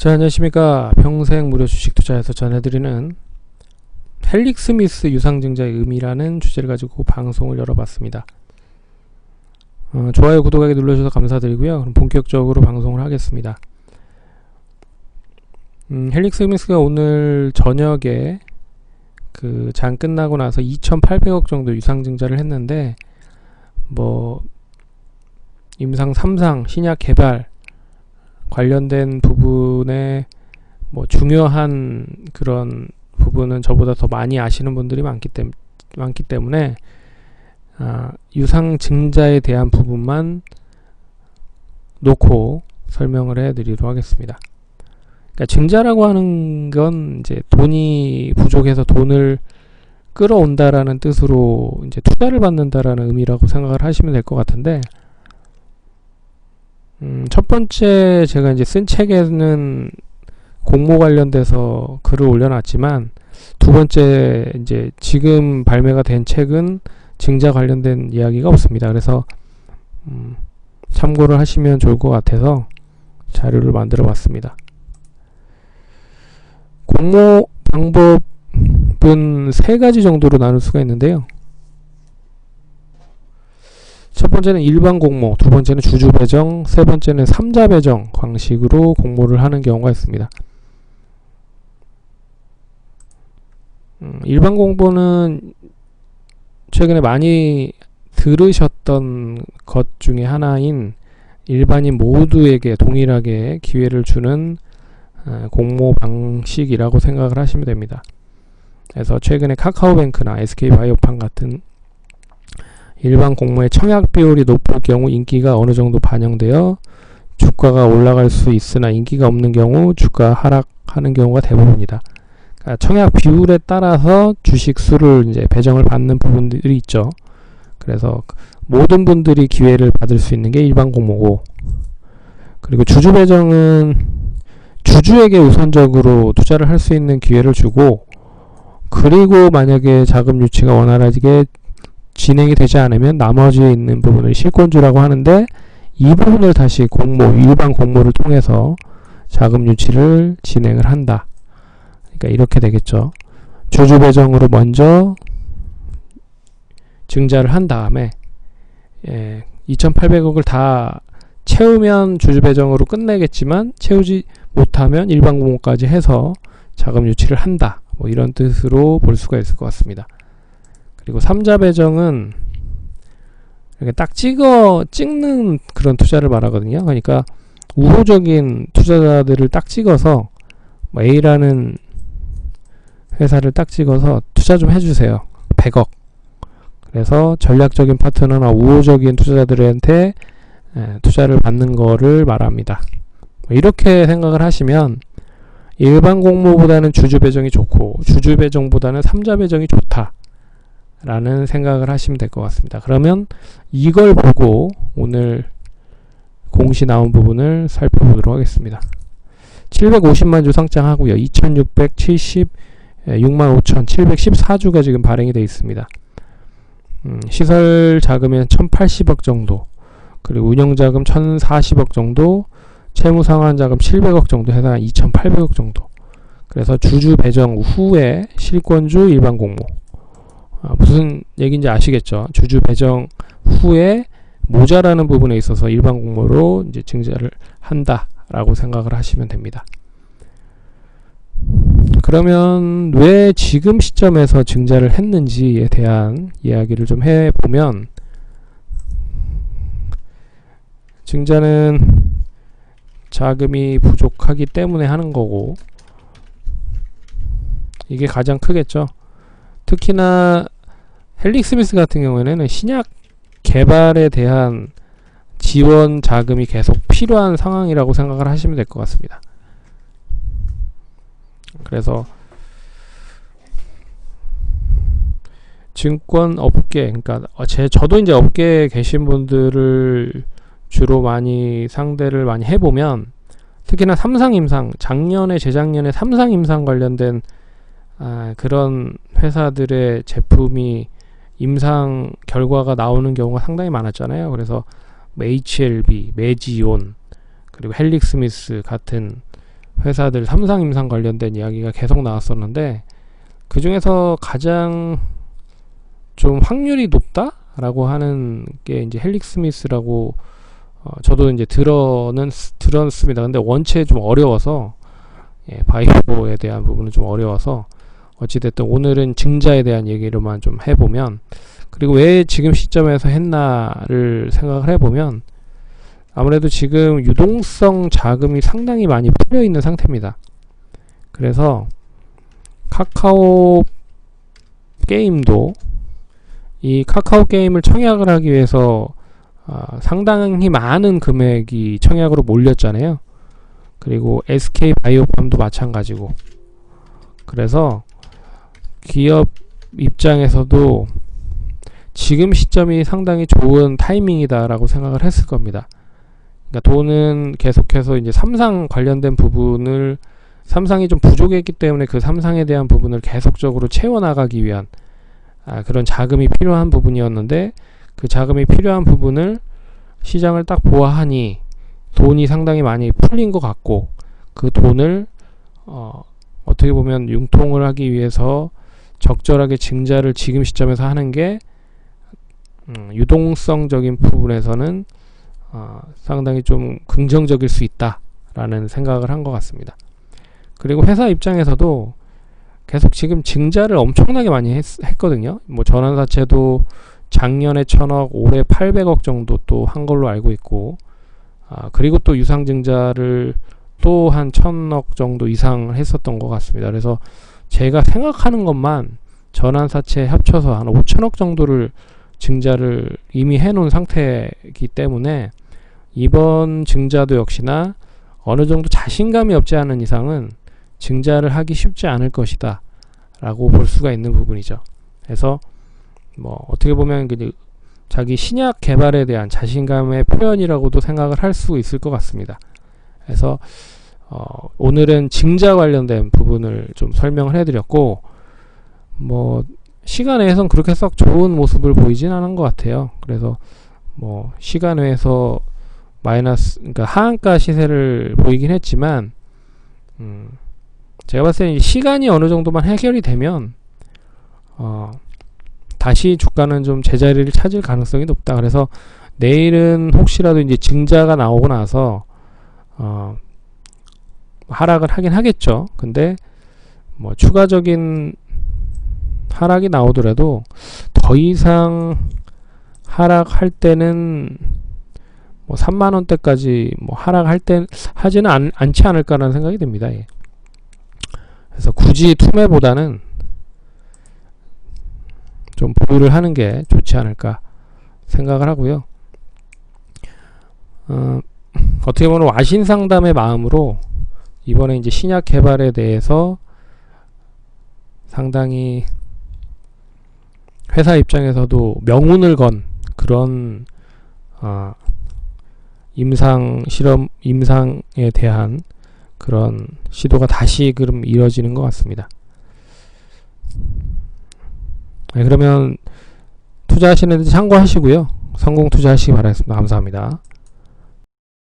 자, 안녕하십니까. 평생 무료 주식 투자에서 전해드리는 헬릭 스미스 유상증자의 의미라는 주제를 가지고 방송을 열어봤습니다. 좋아요, 구독하기 눌러주셔서 감사드리고요. 그럼 본격적으로 방송을 하겠습니다. 헬릭 스미스가 오늘 저녁에 그 장 끝나고 나서 2,800억 정도 유상증자를 했는데, 임상 3상 신약 개발 관련된 부분에 중요한 그런 부분은 저보다 더 많이 아시는 분들이 많기 때문에 유상증자에 대한 부분만 놓고 설명을 해드리도록 하겠습니다. 그러니까 증자라고 하는 건 이제 돈이 부족해서 돈을 끌어온다라는 뜻으로 이제 투자를 받는다라는 의미라고 생각을 하시면 될 것 같은데, 첫 번째 제가 이제 쓴 책에는 공모 관련돼서 글을 올려놨지만, 두 번째 이제 지금 발매가 된 책은 증자 관련된 이야기가 없습니다. 그래서 참고를 하시면 좋을 것 같아서 자료를 만들어 봤습니다. 공모 방법은 세 가지 정도로 나눌 수가 있는데요. 첫 번째는 일반 공모, 두 번째는 주주 배정, 세 번째는 삼자 배정 방식으로 공모를 하는 경우가 있습니다. 일반 공모는 최근에 많이 들으셨던 것 중에 하나인 일반인 모두에게 동일하게 기회를 주는 공모 방식이라고 생각을 하시면 됩니다. 그래서 최근에 카카오뱅크나 SK바이오판 같은 일반 공모의 청약 비율이 높을 경우 인기가 어느 정도 반영되어 주가가 올라갈 수 있으나, 인기가 없는 경우 주가 하락하는 경우가 대부분이다. 그러니까 청약 비율에 따라서 주식 수를 이제 배정을 받는 부분들이 있죠. 그래서 모든 분들이 기회를 받을 수 있는 게 일반 공모고, 그리고 주주 배정은 주주에게 우선적으로 투자를 할 수 있는 기회를 주고, 그리고 만약에 자금 유치가 원활하게 진행이 되지 않으면 나머지에 있는 부분을 실권주라고 하는데, 이 부분을 다시 일반 공모를 통해서 자금 유치를 진행을 한다. 그러니까 이렇게 되겠죠. 주주 배정으로 먼저 증자를 한 다음에 2,800억을 다 채우면 주주 배정으로 끝내겠지만, 채우지 못하면 일반 공모까지 해서 자금 유치를 한다. 이런 뜻으로 볼 수가 있을 것 같습니다. 그리고 삼자 배정은 이렇게 딱 찍는 그런 투자를 말하거든요. 그러니까 우호적인 투자자들을 딱 찍어서 A라는 회사를 딱 찍어서 투자 좀 해주세요. 100억. 그래서 전략적인 파트너나 우호적인 투자자들한테 투자를 받는 거를 말합니다. 이렇게 생각을 하시면 일반 공모보다는 주주 배정이 좋고, 주주 배정보다는 삼자 배정이 좋다 라는 생각을 하시면 될 것 같습니다. 그러면 이걸 보고 오늘 공시 나온 부분을 살펴보도록 하겠습니다. 750만 주 상장하고요. 26,714주가 지금 발행이 되어 있습니다. 시설 자금은 1,080억 정도, 그리고 운영자금 1,040억 정도, 채무상환 자금 700억 정도 해서 2,800억 정도. 그래서 주주 배정 후에 실권주 일반 공모. 무슨 얘기인지 아시겠죠? 주주 배정 후에 모자라는 부분에 있어서 일반 공모로 이제 증자를 한다라고 생각을 하시면 됩니다. 그러면 왜 지금 시점에서 증자를 했는지에 대한 이야기를 좀 해보면, 증자는 자금이 부족하기 때문에 하는 거고, 이게 가장 크겠죠. 특히나 헬릭 스미스 같은 경우에는 신약 개발에 대한 지원 자금이 계속 필요한 상황이라고 생각을 하시면 될 것 같습니다. 그래서 증권 업계, 그러니까 저도 이제 업계에 계신 분들을 주로 많이 상대를 많이 해보면, 특히나 삼상임상, 작년에 재작년에 삼상임상 관련된 그런 회사들의 제품이 임상 결과가 나오는 경우가 상당히 많았잖아요. 그래서 HLB, 메지온, 그리고 헬릭 스미스 같은 회사들 삼상 임상 관련된 이야기가 계속 나왔었는데, 그 중에서 가장 좀 확률이 높다라고 하는 게 이제 헬릭스미스라고, 저도 이제 들었습니다. 근데 원체 좀 어려워서, 바이오에 대한 부분은 좀 어려워서, 어찌됐든 오늘은 증자에 대한 얘기로만 좀 해보면, 그리고 왜 지금 시점에서 했나를 생각을 해보면, 아무래도 지금 유동성 자금이 상당히 많이 풀려 있는 상태입니다. 그래서 카카오 게임도 이 카카오 게임을 청약을 하기 위해서 상당히 많은 금액이 청약으로 몰렸잖아요. 그리고 SK바이오팜도 마찬가지고. 그래서 기업 입장에서도 지금 시점이 상당히 좋은 타이밍이다라고 생각을 했을 겁니다. 그러니까 돈은 계속해서 이제 삼상 관련된 부분을, 삼상이 좀 부족했기 때문에 그 삼상에 대한 부분을 계속적으로 채워나가기 위한 그런 자금이 필요한 부분이었는데, 그 자금이 필요한 부분을 시장을 딱 보아하니 돈이 상당히 많이 풀린 것 같고, 그 돈을 어떻게 보면 융통을 하기 위해서 적절하게 증자를 지금 시점에서 하는 게 유동성적인 부분에서는 상당히 좀 긍정적일 수 있다라는 생각을 한 것 같습니다. 그리고 회사 입장에서도 계속 지금 증자를 엄청나게 많이 했거든요. 뭐 전환사채도 작년에 1000억, 올해 800억 정도 또 한 걸로 알고 있고, 그리고 또 유상증자를 또 한 1000억 정도 이상 했었던 것 같습니다. 그래서 제가 생각하는 것만 전환사채 합쳐서 한 5000억 정도를 증자를 이미 해놓은 상태이기 때문에, 이번 증자도 역시나 어느 정도 자신감이 없지 않은 이상은 증자를 하기 쉽지 않을 것이다 라고 볼 수가 있는 부분이죠. 그래서 뭐 어떻게 보면 자기 신약 개발에 대한 자신감의 표현이라고도 생각을 할 수 있을 것 같습니다. 그래서 오늘은 증자 관련된 부분을 좀 설명을 해드렸고, 뭐 시간 외에선 그렇게 썩 좋은 모습을 보이진 않은 것 같아요. 그래서 뭐 시간 외에서 그러니까 하한가 시세를 보이긴 했지만, 제가 봤을 때는 시간이 어느 정도만 해결이 되면 다시 주가는 좀 제자리를 찾을 가능성이 높다. 그래서 내일은 혹시라도 이제 증자가 나오고 나서 하락을 하긴 하겠죠. 근데 뭐 추가적인 하락이 나오더라도 더 이상 하락할 때는 뭐 3만원대까지 뭐 하락할 때 하지는 않지 않을까라는 생각이 듭니다. 예. 그래서 굳이 투매보다는 좀 보유를 하는 게 좋지 않을까 생각을 하고요. 어떻게 보면 와신 상담의 마음으로 이번에 이제 신약 개발에 대해서 상당히 회사 입장에서도 명운을 건 그런 임상에 대한 그런 시도가 다시 그럼 이뤄지는 것 같습니다. 네, 그러면 투자하시는 데 참고하시고요. 성공 투자하시기 바라겠습니다. 감사합니다.